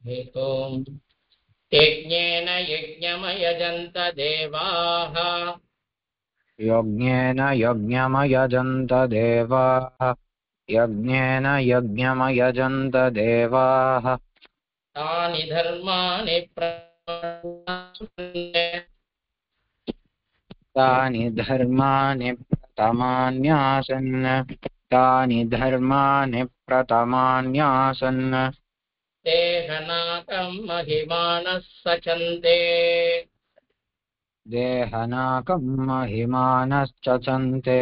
हेतुम् यज्ञेन यज्ञमयजन्त देवाः यज्ञेन यज्ञमयजन्त देवाः यज्ञेन यज्ञमयजन्त देवाः तानि धर्माणि तानि धर्माणि प्रथमान्यासन् तानि धर्माणि प्रथमान्यासन् देहनाकं महिमानः सचन्ते देहनाकं महिमानश्चन्ते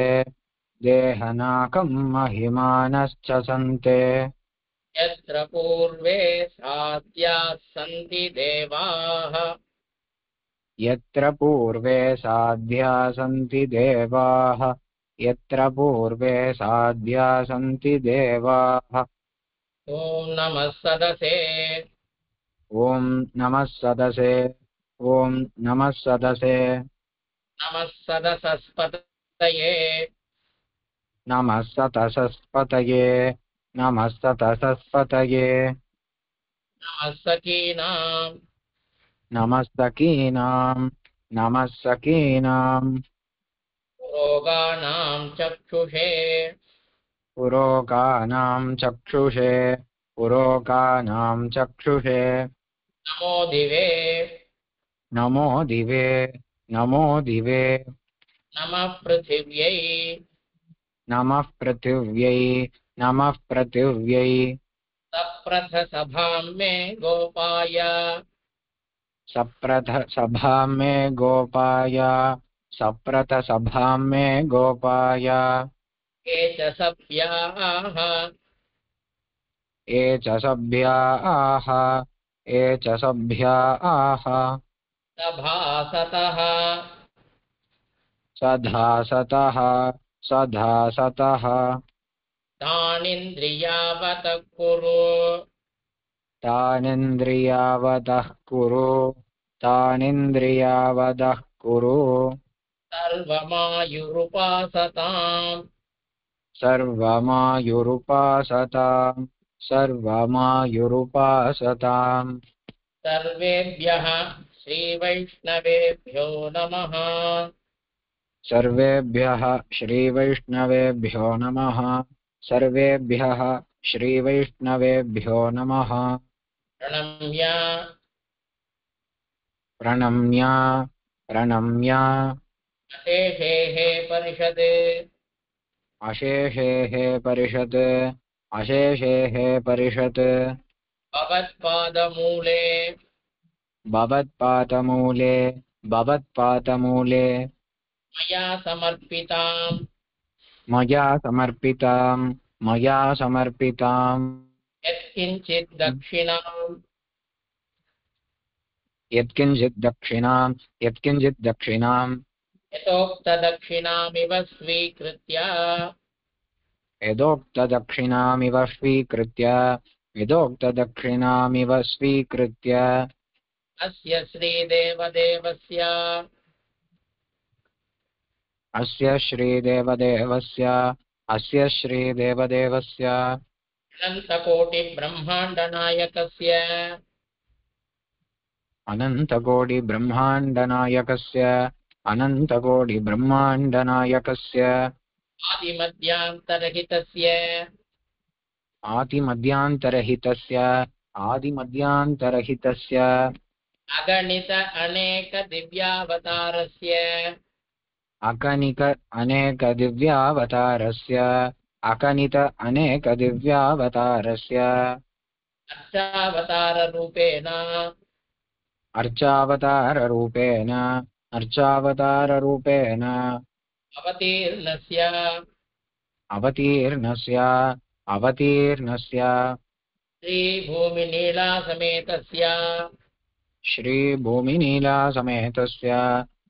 देहनाकं महिमानश्चन्ते यत्र पूर्वे साध्याः सन्ति देवाः यत्र पूर्वे साध्या सन्ति देवाः यत्र पूर्वे साध्या सन्ति देवाः ॐ नमः सदसे ॐ नमः सदसे ॐ नमः सदसे नमः सदसस्पतये नमः सतसस्पतये नमः सतसस्पतये नमः सखीनां नमः सखीनां नमः सखीनां रोगाणां चक्षुषे पुरोगानां चक्षुषे पुरोगानां चक्षुषे नमो दिवे नमो दिवे नमो दिवे नमः पृथिव्यै नमः पृथिव्यै नमः पृथिव्यै सप्रथसभां मे गोपाय सप्रथ सभां मे गोपाय सप्रथ सभां मे गोपाय ये च सभ्याः ये च सभ्याः ये च सभ्याः सभासतः सधासतः सधासतः तानीन्द्रियावतः कुरु तानीन्द्रियावतः कुरु तानीन्द्रियावतः कुरु सर्वमायुरुपासताम् सर्वमायुरुपासताम् सर्वमायुरुपासताम् सर्वेभ्यः श्रीवैष्णवेभ्यो नमः सर्वेभ्यः श्रीवैष्णवेभ्यो नमः सर्वेभ्यः श्रीवैष्णवेभ्यो नमः प्रणम्य प्रणम्य प्रणम्य अशेषेः परिषद् अशेषेः परिषत् अशेषेः परिषत् भवत्पादमूले भवत्पादमूले भवत्पादमूले मया समर्पिताम् मया समर्पिताम् यत्किञ्चित् दक्षिणाम् यत्किञ्चित् दक्षिणाम् यथोक्तदक्षिणामिव स्वीकृत्य यदोक्तदक्षिणामिव स्वीकृत्य अस्य श्रीदेवदेवस्य अस्य श्रीदेवदेवस्य अनन्तकोटिब्रह्माण्डनायकस्य आदिमध्यान्तरहितस्य अगणित अनेक दिव्यावतारस्य अर्चावताररूपेण अवतीर्णस्य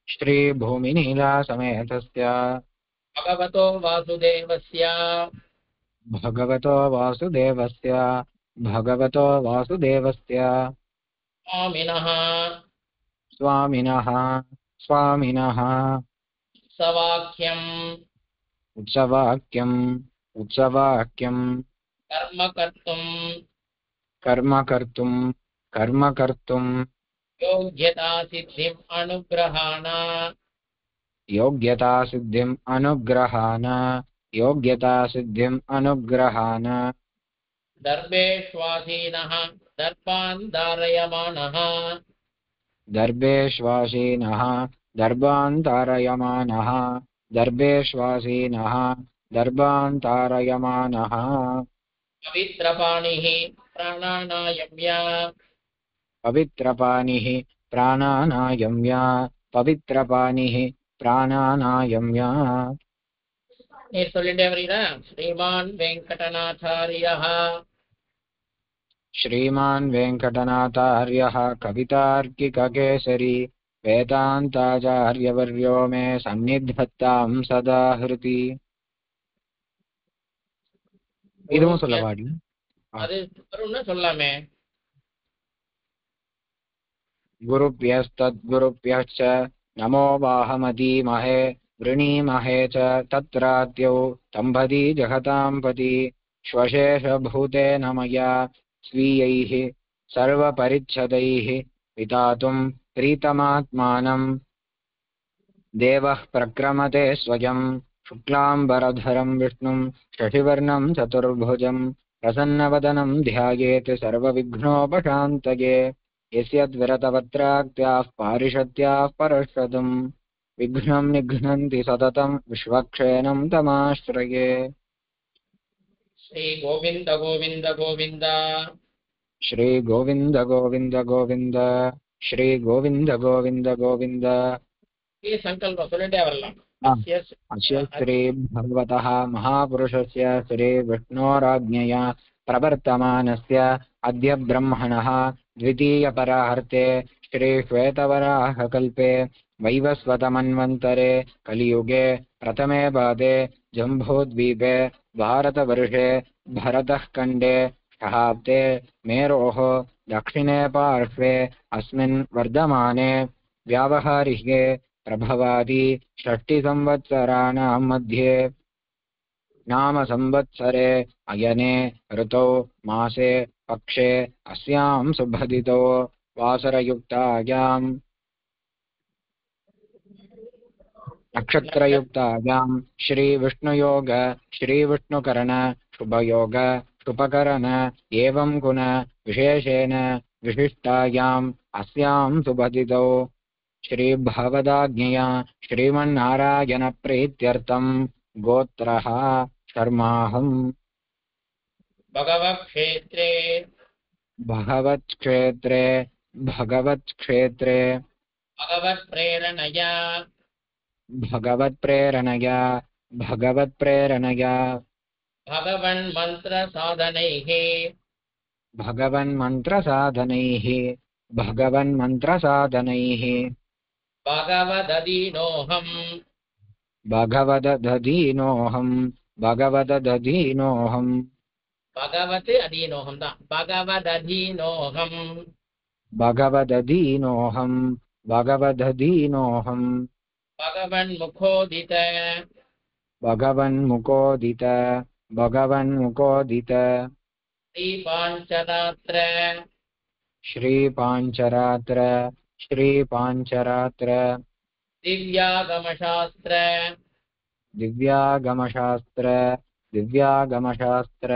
श्रीभूमिनीलासमेतस्य भगवतो वासुदेवस्य स्वामिनः उत्सवाक्यम् कर्म कर्तुम् कर्म कर्तुम् कर्म कर्तुं योग्यता सिद्धिम् अनुग्रहाण योग्यता सिद्धिम् अनुग्रहाण योग्यता सिद्धिम् अनुग्रहाण दर्भेष्वासीनः दर्पान् धारयमाणः दर्भेष्वासीनः दर्भान् तारयमानः दर्भेष्वासीनः दर्भान् तारयमानः पवित्रपाणिः प्राणानायम्य पवित्रपाणिः प्राणानायम्य पवित्रपाणिः प्राणानायम्य நீர் சொல்லிட்டே வரீங்களா ஸ்ரீமான் வெங்கடநாச்சாரியः श्रीमान् वेङ्कटनाथार्यः कवितार्किककेसरी वेदान्ताचार्यवर्यो मे सन्निधत्तां सदा हृति இதுவும் சொல்ல பாடி அது வரும்னு சொல்லாமே गुरुभ्यस्तद्गुरुभ्यश्च नमो वाहमदीमहे वृणीमहे च तत्राद्यौ तम्भदी जगतां पति श्वशेषभूतेन मया स्वीयैः सर्वपरिच्छदैः विधातुं प्रीतमात्मानं देवः प्रक्रमते स्वयं शुक्लाम्बरधरं विष्णुं शशिवर्णं चतुर्भुजं प्रसन्नवदनं ध्यायेत् सर्वविघ्नोपशान्तये यस्यद्विरतवक्त्राक्त्याः पारिषद्याः परषदं विघ्नं निघ्नन्ति सततं विश्वक्षेणं तमाश्रये श्री गोविंद गोविंद गोविंद श्री गोविंद गोविंद गोविंद श्री गोविंद गोविंद गोविंद ये संकल्प சொல்லிட்டே வரலாம் अस्य श्री भगवतः महापुरुषस्य श्री विष्णोराज्ञया प्रवर्तमानस्य अद्य ब्रह्मणः द्वितीयपरार्थे श्री श्वेतवराहकल्पे वैवस्वतमन्वन्तरे कलियुगे प्रथमे पादे जम्बूद्वीपे भारतवर्षे भरतः खण्डे शहाब्दे मेरोः दक्षिणे पार्श्वे अस्मिन् वर्धमाने व्यावहारिके प्रभवादि षष्टिसंवत्सराणां मध्ये नाम संवत्सरे अयने ऋतौ मासे पक्षे अस्यां सुभदितो वासरयुक्तायां नक्षत्रयुक्तायां श्रीविष्णुयोग श्रीविष्णुकरण शुभयोग शुभकरण एवं गुण विशेषेण विशिष्टायाम् अस्यां सुभदितौ श्रीभगवदाज्ञया श्रीमन्नारायणप्रीत्यर्थं गोत्रः शर्माहम् भगवत्क्षेत्रे भगवत्क्षेत्रे भगवत्क्षेत्रे भगवत्प्रेरणया भगवत्प्रेरणया भगवत्प्रेरणया भगवन्मन्त्रसाधनैः भगवन्मन्त्रसाधनैः भगवन्मन्त्रसाधनैः भगवदधीनोऽहम् भगवदधीनोऽहम् भगवदधीनोऽहम् भगवत् अधीनोऽहम् தான் भगवदधीनोऽहम् भगवदधीनोऽहम् भगवदधीनोऽहम् भगवन्मुखोदित भगवन्मुखोदित भगवन्मुखोदित श्रीपाञ्चरात्र श्रीपाञ्चरात्र श्रीपाञ्चरात्र दिव्यागमशास्त्र दिव्यागमशास्त्र दिव्यागमशास्त्र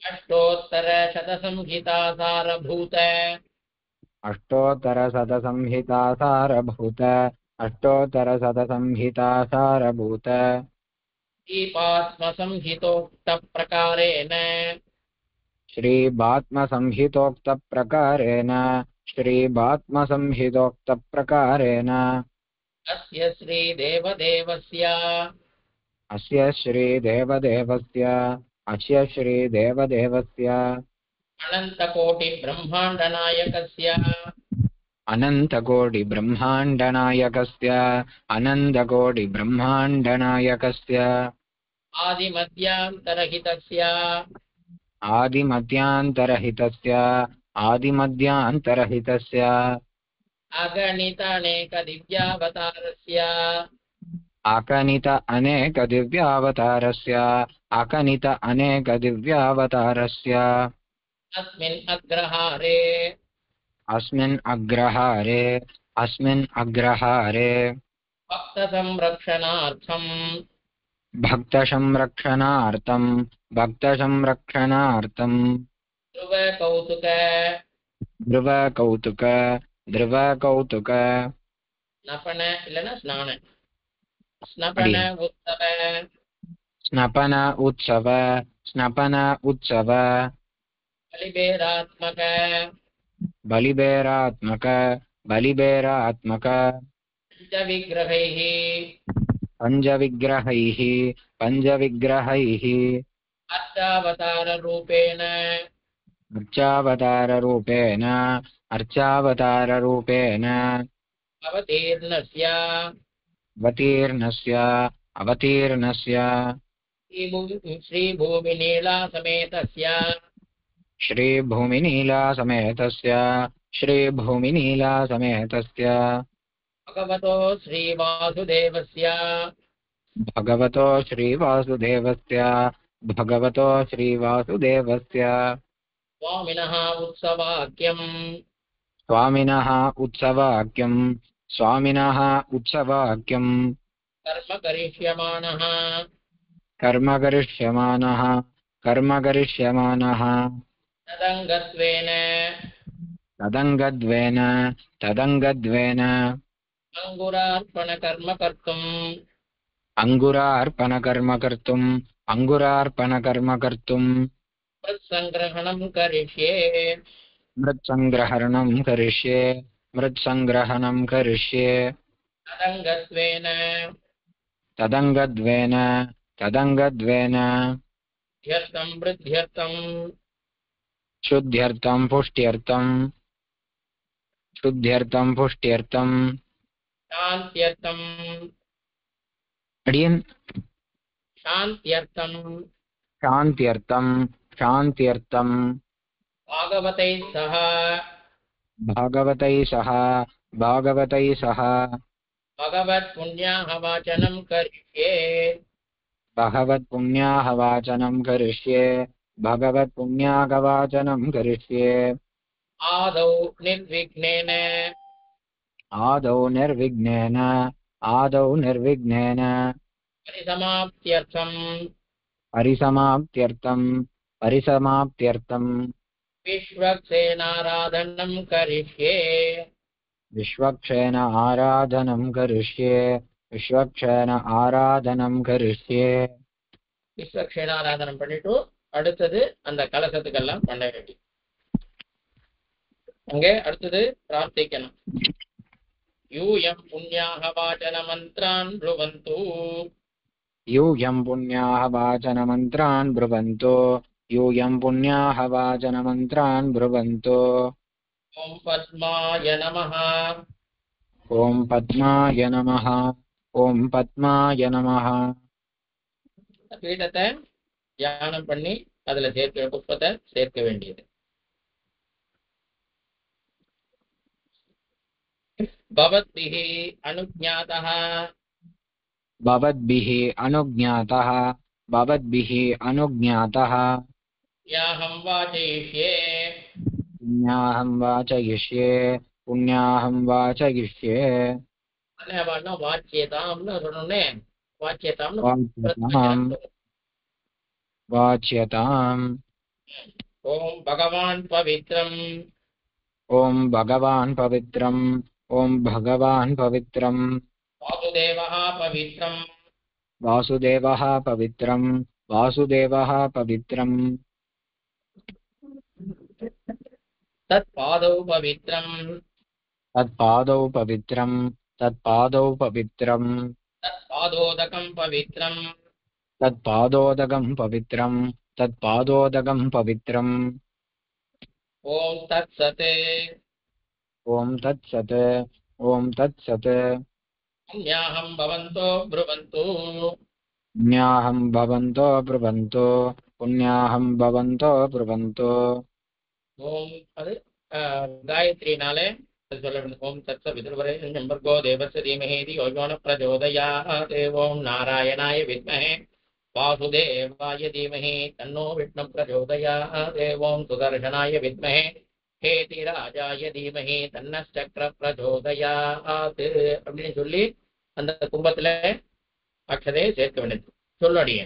अष्टोत्तरशतसंहितासारभूत अष्टोत्तरशतसंहितासारभूत अष्टोत्तरशतसंहितासारभूत श्रीपात्मसंहितोक्तप्रकारेण श्रीभात्मसंहितोक्तप्रकारेण श्रीभात्मसंहितोक्तप्रकारेण अस्य श्रीदेवदेवस्य अस्य श्रीदेवदेवस्य अस्य श्रीदेवदेवस्य अनन्तकोटिब्रह्माण्डनायकस्य अनन्तकोटिब्रह्माण्डनायकस्य अनन्तकोटिब्रह्माण्डनायकस्य आदिमध्यान्तरहितस्य आदिमध्यान्तरहितस्य आदिमध्यान्तरहितस्य अगणित अनेकदिव्यावतारस्य अकनित अनेकदिव्यावतारस्य अकनित अनेकदिव्यावतारस्य अस्मिन् अग्रहारे अस्मिन् अग्रहारे भक्तसंरक्षणार्थं भक्तसंरक्षणार्थं ध्रुवकौतुक ध्रुवकौतुक ध्रुवकौतुक स्नपन இல்லைன்னா ஸ்நான अडियन् உற்சவ स्नपन उत्सव बलिबेरात्मक बलिबेरात्मक पंचविग्रहैः पञ्चविग्रहैः अर्चावताररूपेण अर्चावताररूपेण अवतीर्णस्य अवतीर्णस्य श्रीभूमिनीलासमेतस्य भगवतो श्रीवासुदेवस्य भगवतो श्रीवासुदेवस्य स्वामिनः उत्सवाक्यं स्वामिनः उत्सवाक्यं कर्म करिष्यमाणः कर्म करिष्यमाणः तदङ्गत्वेन तदङ्गद्वेन अङ्गुरार्पणकर्म कर्तुम् मृत्सङ्ग्रहणं करिष्ये तदङ्गद्वेन ध्यर्थं वृद्ध्यर्थं शुद्ध्यर्थं पुष्ट्यर्थं शान्त्यर्थं अडियन् शान्त्यर्थं शान्त्यर्थं भागवतैः सह भागवतैः सह भगवत्पुण्याहवाचनं करिष्ये आदौ निर्विघ्नेन परिसमाप्त्यर्थं विश्वक्सेनाराधनं करिष्ये விஸ்வக்ஷேனாராதனம் பண்ணிட்டு அடுத்தது அந்த கலசத்துக்கெல்லாம் பண்ண வேண்டி அங்கே அடுத்தது பிரார்த்திக்கணும் யூயம் புண்ணியாக வாசன மந்த்ரான் ப்ருவந்து यूयं पुण्याः वाचनमन्त्रान् ब्रुवन्तो ஓம் பத்மாய நமः ॐ पद्माय नमः பீடத்தை தியானம் பண்ணி அதுல சேர்க்கிற புஷ்பத்தை சேர்க்க வேண்டியது भवद्भिः अनुज्ञातः याहं वाचयिष्ये वाच्यताम्னு சொன்னோனே वाच्यताम् ओम भगवान् पवित्रम् वासुदेवः पवित्रम् तत्पादौ पवित्रम् तत्पादोदकं पवित्रम् ओम तत्सत् पुण्याहं भवन्तो ब्रुवन्तो ओम அது गायत्रीனாலே சொல்ல வேண்டும் ஓம் தத்ச விதுர்வரேண்யம் भर्गो देवस्य धीमहि धियो यो न प्रचोदयात् ओम नारायणाय विद्महे वासुदेवाय धीमहि तन्नो विष्णुः प्रचोदयात् ओम सुदर्शनाय विद्महे हेतिराजाय धीमहि तन्नश्चक्र प्रचोदयात् அப்படின்னு சொல்லி அந்த கும்பத்துல அக்ஷதையை சேர்க்க வேண்டியது. சொல்லடியே.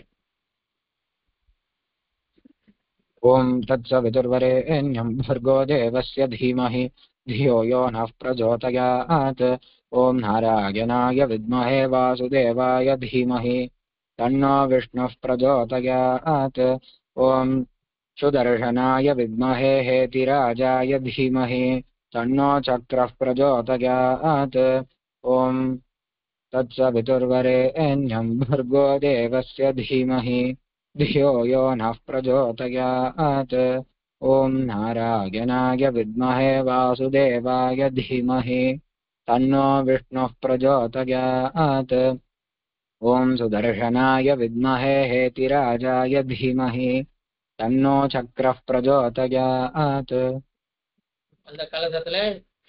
ॐ तत्सवितुर्वरेण्यं भर्गो देवस्य धीमहि धियो यो नः प्रचोदयात् ॐ नारायणाय विद्महे वासुदेवाय धीमहि तन्नो विष्णुः प्रचोदयात् ॐ सुदर्शनाय विद्महे हेतिराजाय धीमहि तन्नो चक्रः प्रचोदयात् ॐ तत्सवितुर्वरेण्यं भर्गो देवस्य धीमहि धियो यो नः प्रचोदयात् ॐ नारायणाय विद्महे वासुदेवाय धीमहि तन्नो विष्णुः प्रचोदयात् ॐ सुदर्शनाय विद्महे हेतिराजाय धीमहि तन्नो चक्रः प्रचोदयात् அந்த கலசத்துல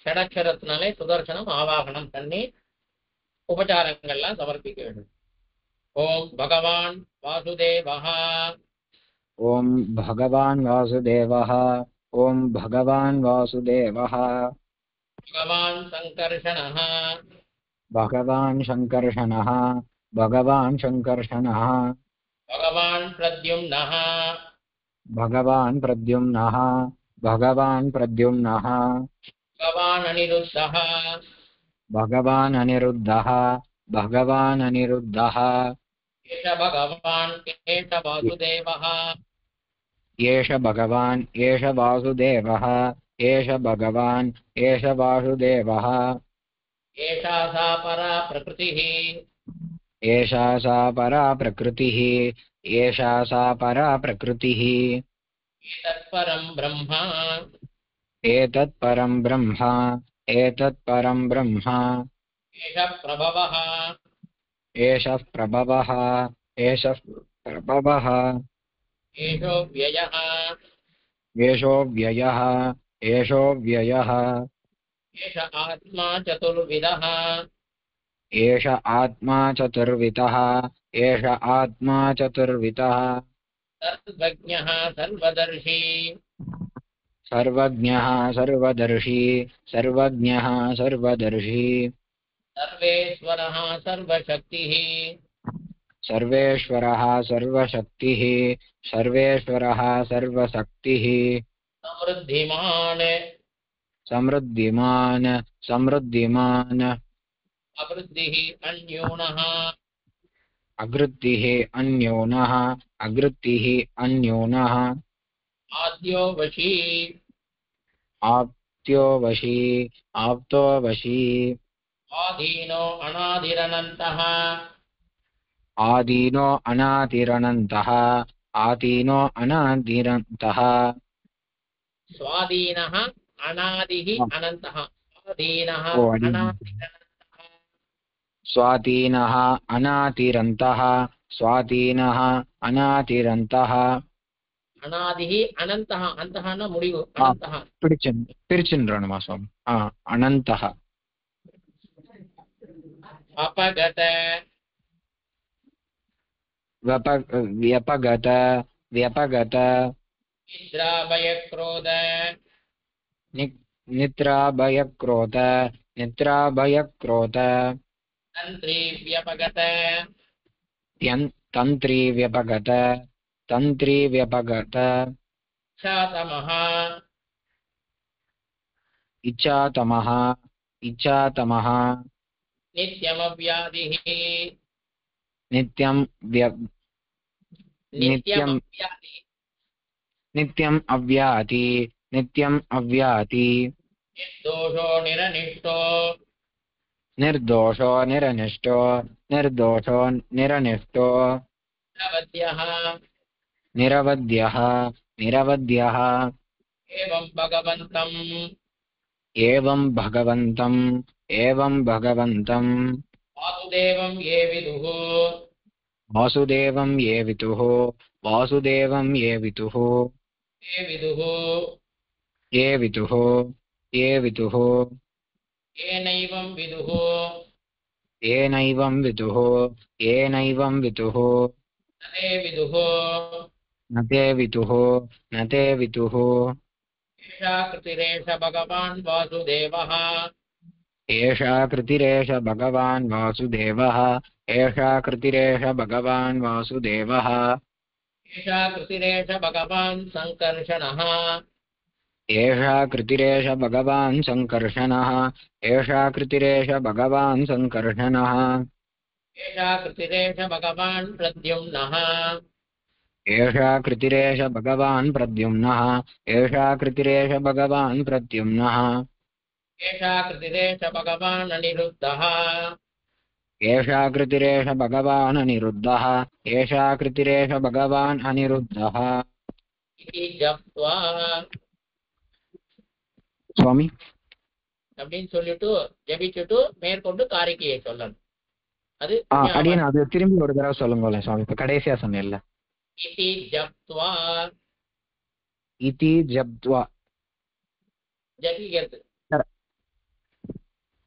ஷடக்ஷரத்தினாலே சுதர்சனம் ஆவாகனம் பண்ணி உபச்சாரங்கள்லாம் சமர்ப்பிக்க வேண்டும். ஓம் பகவான் வாசுதேவः ॐ भगवान् वासुदेवः ॐ भगवान् वासुदेवः भगवान् सङ्कर्षणः भगवान् शङ्कर्षणः भगवान् शङ्कर्षणः भगवान् प्रद्युम्नः भगवान् प्रद्युम्नः भगवान् प्रद्युम्नः भगवान् अनिरुद्धः भगवान् अनिरुद्धः भगवान् अनिरुद्धः एष भगवान् एष वासुदेवः एष भगवान् एष वासुदेवः एष भगवान् एष वासुदेवः एषा सा परा प्रकृतिः एषा सा परा प्रकृतिः एषा सा परा प्रकृतिः एतत्परं ब्रह्म एतत् परं ब्रह्म एतत् परं ब्रह्म एष प्रभवः एषः प्रभवः एषः प्रभवः एषो व्ययः एषो व्ययः एषो व्ययः एष आत्मा चतुर्विधः एष आत्मा चतुर्विधः एष आत्मा चतुर्विधः सर्वज्ञः सर्वदर्शी सर्वज्ञः सर्वदर्शी सर्वज्ञः सर्वदर्शी सर्वेश्वरः सर्वशक्तिः सर्वेश्वरः सर्वशक्तिः सर्वेश्वरः सर्वशक्तिः समृद्धिमान् समृद्धिमान् समृद्धिमान् अवृद्धिः अन्यूनः अगृत्तिः अन्योनः अगृत्तिः अन्योनः आद्यो वशी आप्त्यो वशी आप्तो वशी आधीनो अनादिरनन्तः आदीनो अनादिरनन्तः आदीनो अनादिरन्तः स्वाधीनः अनादिः अनन्तः स्वाधीनः ओ, अनादिरनन्तः स्वाधीनः अनातिरन्तः स्वाधीनः अनातिरन्तः अनादिः अनन्तः अन्तः न मुडिवु अनन्तः पिरिचिन्रणमा स्वामी अनन्तः अपगत व्यपगत व्यपगत निद्राभयक्रोध निद्राभयक्रोध निद्राभयक्रोध तन्त्री व्यपगत तन्त्री व्यपगत तन्त्री व्यपगत इच्छातमः इच्छातमः इच्छातमः नित्यमव्याधिः नित्यं नित्यमव्याधि नित्यम् अव्याति नित्यम् अव्याति निर्दोषो निरनिष्टो निर्दोषो निरनिष्टो निर्दोषो निरनिष्टो निरवध्यः निरवध्यः निरवध्यः एवं भगवन्तम् एवं भगवन्तम् एवं भगवन्तम् वासुदेवं ये विदुः वासुदेवं ये विदुः वासुदेवं ये विदुः ये विदुः ये विदुः ये विदुः येनैवं विदुः येनैवं विदुः येनैवं विदुः ते विदुः न ते वितुः न ते वितुः एषा कृतिरेष भगवान् वासुदेवः एषा कृतिरेष भगवान् वासुदेवः एषा कृतिरेष भगवान् वासुदेवः एषा कृतिरेष भगवान् सङ्कर्षणः एषा कृतिरेष भगवान् सङ्कर्षणः एषा कृतिरेष भगवान् सङ्कर्षणः एषा कृतिरेष भगवान् प्रद्युम्नः एषा कृतिरेष भगवान् प्रद्युम्नः एषा कृतिरेष भगवान् प्रद्युम्नः एषा कृतिरेष भगवान् अनिरुद्धः एषा कृतिरेष भगवान् अनिरुद्धः एषा कृतिरेष भगवान् अनिरुद्धः इति जप्त्वा சுவாமி அப்படின்னு சொல்லிட்டு ஜபிச்சுட்டு மேற்கொண்டு காரிக்கையை சொல்லணும். அது அடியன் அது திரும்பி ஒரு தடவை சொல்லுங்களேன் சுவாமி. இப்ப கடைசியா சொன்னேன்ல, இதி ஜப்த்வா இதி ஜப்த்வா ஜபிக்கிறது.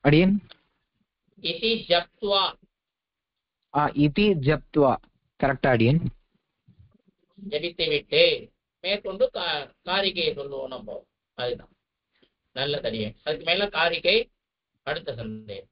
அடியன் இதி ஜப்த்வா இதி ஜப்த்வா கரெக்டா அடியன்? ஜபித்து விட்டு மேற்கொண்டு காரிக்கையை சொல்லுவோம் நம்ம. அதுதான் நல்ல தடியன். அதுக்கு மேல காரிக்கை அடுத்த சந்தேகம்.